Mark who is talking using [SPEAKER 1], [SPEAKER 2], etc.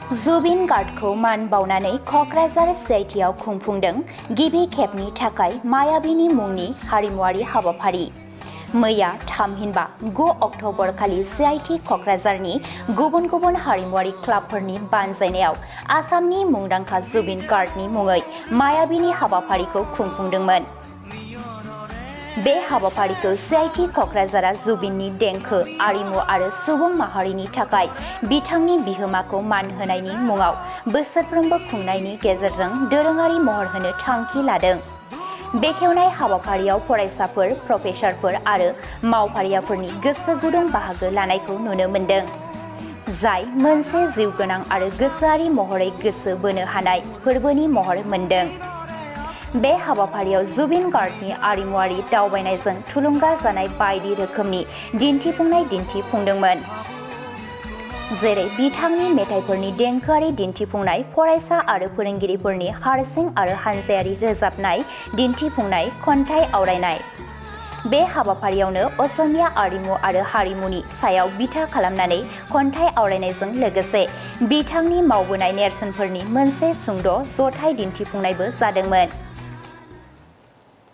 [SPEAKER 1] जुबिन गार्गखौ मान बावनानै क'क्राझार CITआव खुंफुंदों गिबि खेबनि थाखाय मायावीनि मुंनि हारिमुआरि हाबाफारि। मैया थामहिनबा 9 अक्ट'बर खालि CIT क'क्राझारनि गुबुन गुबुन हारिमुआरि क्लाबफोरनि बानजायनायाव आसामनि मुंदांखा जुबिन गार्गनि मुङै मायावीनि हाबाफारिखौ खुंफुंदोंमोन। बे हाबाफारिखौ CIT क'क्राझारा जुबिननि देंखो, आरिमु आरो सुबुं माहारिनि थाखाय बिथांनि बिहोमाखौ मान होनायनि मुङाव बोसोरफ्रोमबो खुंनायनि गेजेरजों दोरोङारि महर होनो थांखि लादों। बेखेवनाय हाबाफारियाव फरायसाफोर, प्रफेसारफोर आरो मावफारियाफोरनि गोसो गुदुं बाहागो लानायखौ नुनो मोन्दों, जाय मोनसे जिउगोनां आरो गोसोआरि महरै गोसो बोनो हानाय फोरबोनि महर मोनदों। बे हाबाफारियाव जुबिन गार्गनि आरिमुआरि दावबायनायजों थुलुंगा जानाय बायदि रोखोमनि दिन्थिफुंनाय दिन्थिफुंदोंमोन, जेरै बिथांनि मेथाइफोरनि देंखोआरि दिन्थिफुंनाय, फरायसा आरो फोरोंगिरिफोरनि हारसिं आरो हानजायारि रोजाबनाय दिन्थिफुंनाय, खन्थाइ आवरायनाय। बे हाबाफारियावनो असमिया आरिमु आरो हारिमुनि सायाव बिथा खालामनानै खन्थाइ आवरायनायजों लोगोसे बिथांनि मावबोनाय नेरसोनफोरनि मोनसे सुंद' जथाइ दिन्थिफुंनायबो जादोंमोन।